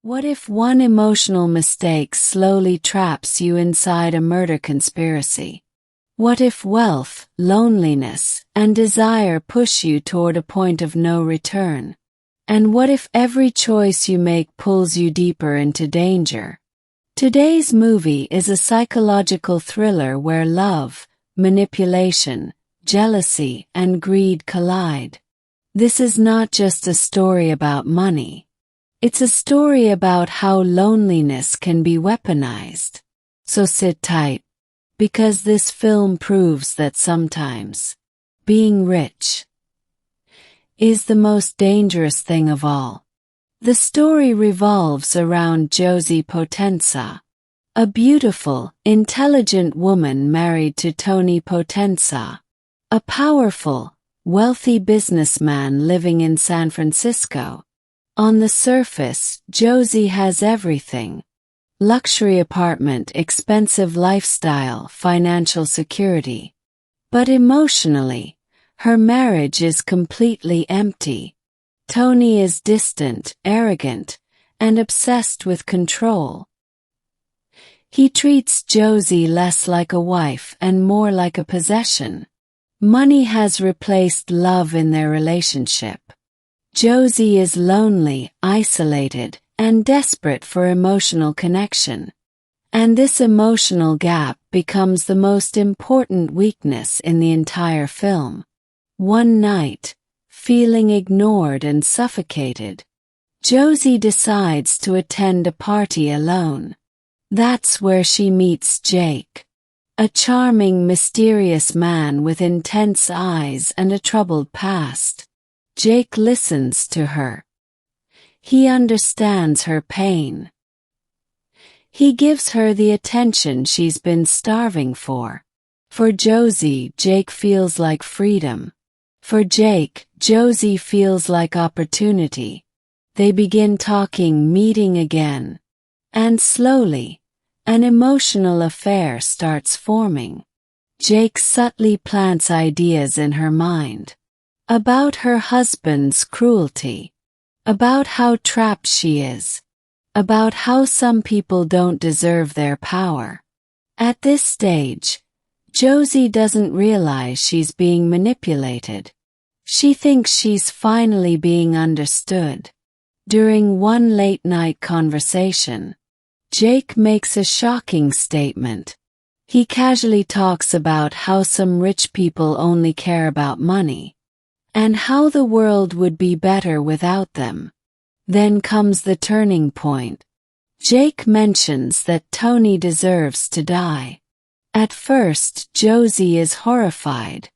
What if one emotional mistake slowly traps you inside a murder conspiracy? What if wealth, loneliness, and desire push you toward a point of no return? And what if every choice you make pulls you deeper into danger? Today's movie is a psychological thriller where love, manipulation, jealousy, and greed collide. This is not just a story about money. It's a story about how loneliness can be weaponized. So sit tight, because this film proves that sometimes being rich is the most dangerous thing of all. The story revolves around Josie Potenza, a beautiful, intelligent woman married to Tony Potenza, a powerful, wealthy businessman living in San Francisco. On the surface, Josie has everything: luxury apartment, expensive lifestyle, financial security. But emotionally, her marriage is completely empty. Tony is distant, arrogant, and obsessed with control. He treats Josie less like a wife and more like a possession. Money has replaced love in their relationship. Josie is lonely, isolated, and desperate for emotional connection. And this emotional gap becomes the most important weakness in the entire film. One night, feeling ignored and suffocated, Josie decides to attend a party alone. That's where she meets Jake, a charming, mysterious man with intense eyes and a troubled past. Jake listens to her. He understands her pain. He gives her the attention she's been starving for. For Josie, Jake feels like freedom. For Jake, Josie feels like opportunity. They begin talking, meeting again. And slowly, an emotional affair starts forming. Jake subtly plants ideas in her mind. About her husband's cruelty. About how trapped she is. About how some people don't deserve their power. At this stage, Josie doesn't realize she's being manipulated. She thinks she's finally being understood. During one late-night conversation, Jake makes a shocking statement. He casually talks about how some rich people only care about money, and how the world would be better without them. Then comes the turning point. Jake mentions that Tony deserves to die. At first, Josie is horrified.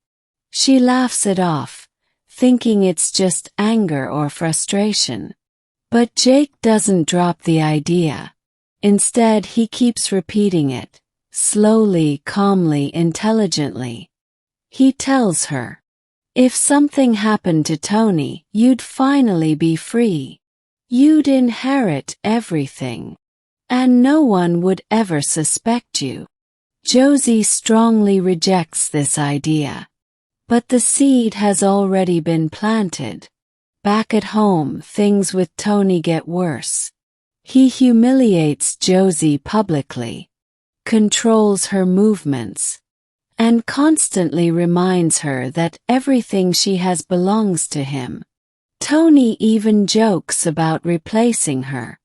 She laughs it off, thinking it's just anger or frustration. But Jake doesn't drop the idea. Instead, he keeps repeating it, slowly, calmly, intelligently. He tells her, "If something happened to Tony, you'd finally be free. You'd inherit everything. And no one would ever suspect you." Josie strongly rejects this idea. But the seed has already been planted. Back at home, things with Tony get worse. He humiliates Josie publicly, controls her movements, and constantly reminds her that everything she has belongs to him. Tony even jokes about replacing her,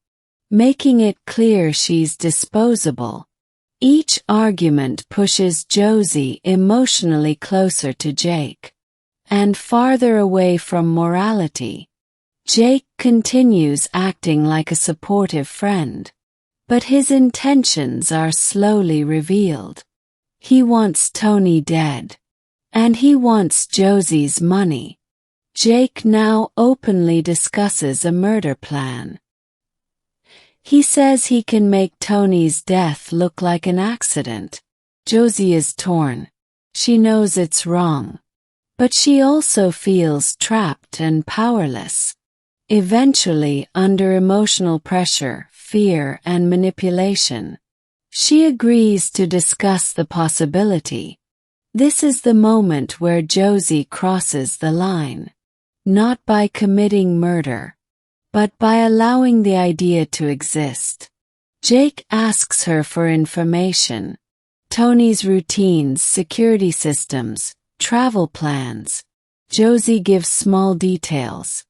making it clear she's disposable. Each argument pushes Josie emotionally closer to Jake, and farther away from morality. Jake continues acting like a supportive friend, but his intentions are slowly revealed. He wants Tony dead, and he wants Josie's money. Jake now openly discusses a murder plan. He says he can make Tony's death look like an accident. Josie is torn. She knows it's wrong, but she also feels trapped and powerless. Eventually, under emotional pressure, fear, and manipulation, she agrees to discuss the possibility. This is the moment where Josie crosses the line. Not by committing murder, but by allowing the idea to exist. Jake asks her for information. Tony's routines, security systems, travel plans. Josie gives small details,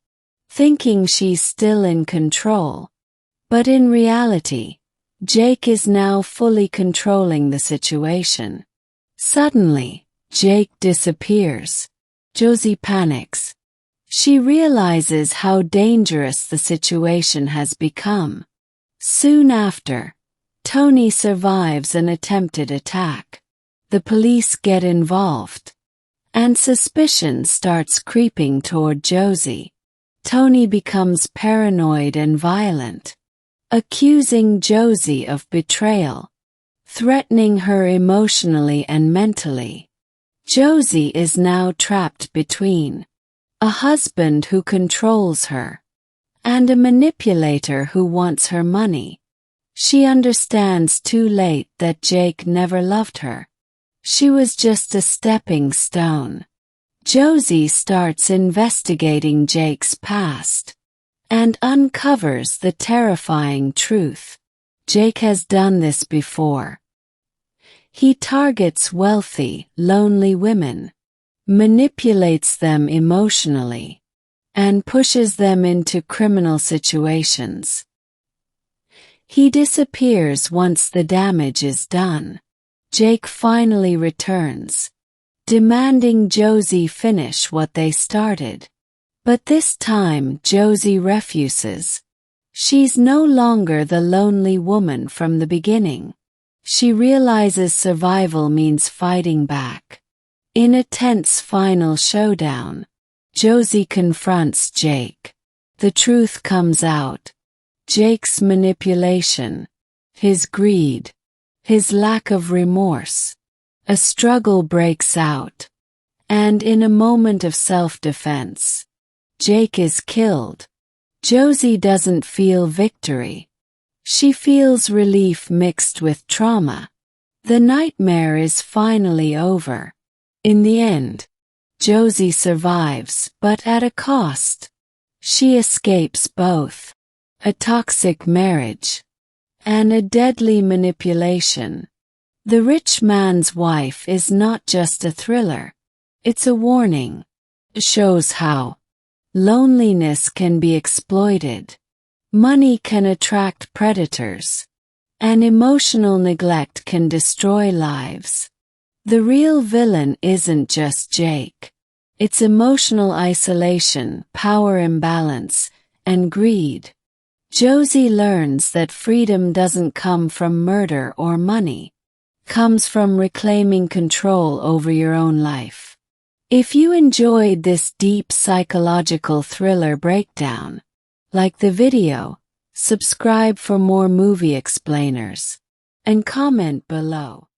thinking she's still in control. But in reality, Jake is now fully controlling the situation. Suddenly, Jake disappears. Josie panics. She realizes how dangerous the situation has become. Soon after, Tony survives an attempted attack. The police get involved, and suspicion starts creeping toward Josie. Tony becomes paranoid and violent, accusing Josie of betrayal, threatening her emotionally and mentally. Josie is now trapped between a husband who controls her and a manipulator who wants her money. She understands too late that Jake never loved her. She was just a stepping stone. Josie starts investigating Jake's past and uncovers the terrifying truth. Jake has done this before. He targets wealthy, lonely women, manipulates them emotionally, and pushes them into criminal situations. He disappears once the damage is done. Jake finally returns, demanding Josie finish what they started. But this time Josie refuses. She's no longer the lonely woman from the beginning. She realizes survival means fighting back. In a tense final showdown, Josie confronts Jake. The truth comes out. Jake's manipulation, his greed, his lack of remorse. A struggle breaks out, and in a moment of self-defense, Jake is killed. Josie doesn't feel victory. She feels relief mixed with trauma. The nightmare is finally over. In the end, Josie survives, but at a cost. She escapes both a toxic marriage and a deadly manipulation. The Rich Man's Wife is not just a thriller. It's a warning. It shows how loneliness can be exploited, money can attract predators, and emotional neglect can destroy lives. The real villain isn't just Jake. It's emotional isolation, power imbalance, and greed. Josie learns that freedom doesn't come from murder or money. It comes from reclaiming control over your own life. If you enjoyed this deep psychological thriller breakdown, like the video, subscribe for more movie explainers, and comment below.